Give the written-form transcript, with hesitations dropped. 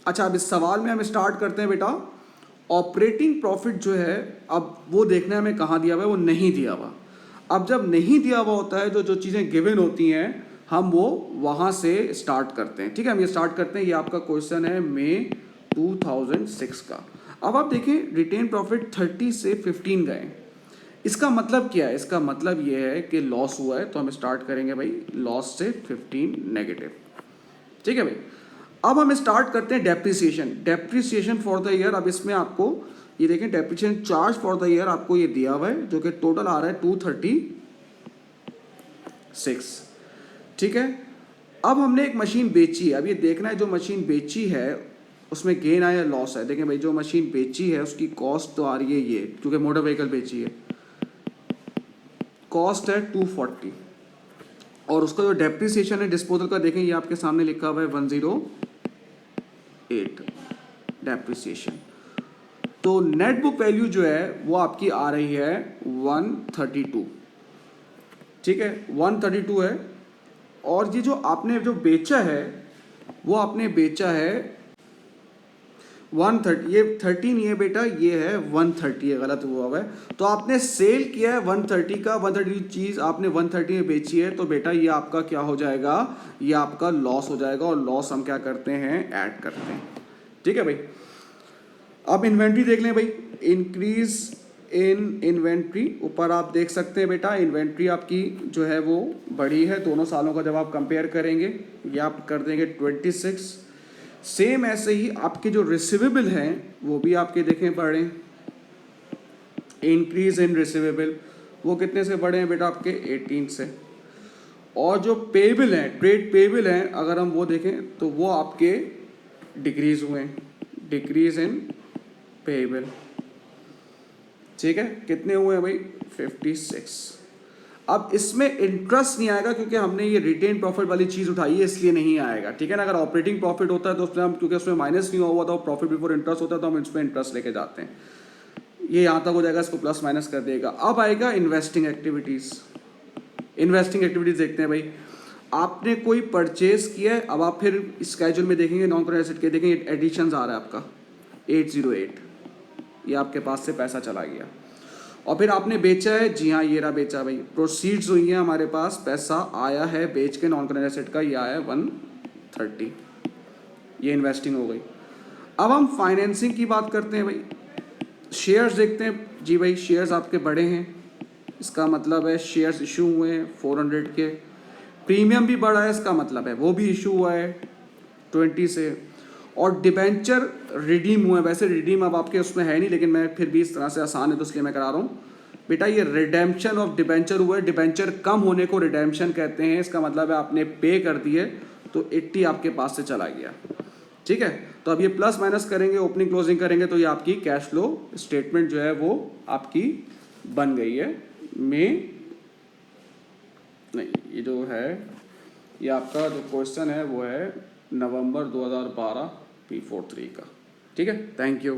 अच्छा, अब इस सवाल में हम स्टार्ट करते हैं बेटा। ऑपरेटिंग प्रॉफिट जो है, अब वो देखना है हमें कहाँ दिया हुआ है, वो नहीं दिया हुआ। अब जब नहीं दिया हुआ होता है, जो चीज़ें गिवन होती हैं, हम वो वहाँ से स्टार्ट करते हैं। ठीक है, हम ये स्टार्ट करते हैं। ये आपका क्वेश्चन है मई 2006 का। अब आप देखें, रिटेन प्रॉफिट 30 से 15 गए। इसका मतलब क्या है? इसका मतलब ये है कि लॉस हुआ है, तो हम स्टार्ट करेंगे भाई लॉस से 15 नेगेटिव। ठीक है भाई। अब हम स्टार्ट करते हैं depreciation. Depreciation for the year. अब इसमें आपको ये देखें, depreciation charge for the year आपको ये दिया हुआ है, जो कि टोटल आ रहा है 236। ठीक है। अब हमने एक मशीन बेची है। अब ये देखना है जो मशीन बेची है उसमें गेन आया या लॉस है। देखें भाई, जो मशीन बेची है उसकी कॉस्ट तो आ रही है ये, क्योंकि मोटर व्हीकल बेची है, कॉस्ट है 240, और उसका जो डेप्रिसिएशन है डिस्पोजल का, देखें ये आपके सामने लिखा हुआ है 108 डेप्रिसिएशन। तो नेट बुक वैल्यू जो है वो आपकी आ रही है 132। ठीक है, 132 है। और ये जो आपने जो बेचा है वो आपने बेचा है 130। ये 13 ये बेटा, ये है 130, है गलत हुआ है। तो आपने सेल किया है 130 का, 130 चीज़ आपने 130 में बेची है, तो बेटा ये आपका क्या हो जाएगा? ये आपका लॉस हो जाएगा। और लॉस हम क्या करते हैं? ऐड करते हैं। ठीक है भाई। अब इन्वेंट्री देख लें भाई। इंक्रीज इन इन्वेंट्री, ऊपर आप देख सकते हैं बेटा, इन्वेंट्री आपकी जो है वो बढ़ी है दोनों सालों का। जब आप कंपेयर करेंगे, ये आप कर देंगे 26। सेम ऐसे ही आपके जो रिसीवेबल हैं वो भी आपके देखें बढ़े। इंक्रीज इन रिसीवेबल वो कितने से बढ़े हैं बेटा? आपके 18 से। और जो पेबल हैं, ट्रेड पेबल हैं, अगर हम वो देखें तो वो आपके डिक्रीज हुए हैं, डिक्रीज इन पेबल। ठीक है, कितने हुए हैं भाई? 56। अब इसमें इंटरेस्ट नहीं आएगा क्योंकि हमने ये रिटेन प्रॉफिट वाली चीज़ उठाई है, इसलिए नहीं आएगा। ठीक है ना। अगर ऑपरेटिंग प्रॉफिट होता है तो उसमें हम, क्योंकि उसमें माइनस नहीं हुआ था, प्रॉफिट बिफोर इंटरेस्ट होता है, तो हम इसमें इंटरेस्ट लेके जाते हैं। ये यहाँ तक हो जाएगा, इसको प्लस माइनस कर देगा। अब आएगा इन्वेस्टिंग एक्टिविटीज़। इन्वेस्टिंग एक्टिविटीज़ देखते हैं भाई। आपने कोई परचेज किया है, अब आप फिर स्केड्यूल में देखेंगे, नॉन करेंट एसेट के देखेंगे, एडिशंस आ रहा है आपका 808, ये आपके पास से पैसा चला गया। और फिर आपने बेचा है, जी हाँ ये रहा बेचा भाई, प्रोसीड्स हुई हैं हमारे पास, पैसा आया है बेच के नॉन करेंट एसेट का, ये आया है 130, ये इन्वेस्टिंग हो गई। अब हम फाइनेंसिंग की बात करते हैं भाई। शेयर्स देखते हैं जी भाई, शेयर्स आपके बड़े हैं, इसका मतलब है शेयर्स इशू हुए हैं 400 के। प्रीमियम भी बढ़ा है, इसका मतलब है वो भी इशू हुआ है 20 से। और डिबेंचर रिडीम हुए हैं। वैसे रिडीम अब आपके उसमें है नहीं, लेकिन मैं फिर भी इस तरह से आसान है तो इसलिए मैं करा रहा हूँ बेटा। ये रिडेम्पशन ऑफ डिबेंचर हुआ है। डिबेंचर कम होने को रिडेम्पशन कहते हैं। इसका मतलब है आपने पे कर दिए तो 80 आपके पास से चला गया। ठीक है, तो अब ये प्लस माइनस करेंगे, ओपनिंग क्लोजिंग करेंगे, तो ये आपकी कैश फ्लो स्टेटमेंट जो है वो आपकी बन गई है। में नहीं, ये जो है, ये आपका जो क्वेश्चन है वो है नवंबर 2012 P43 का। ठीक है, थैंक यू।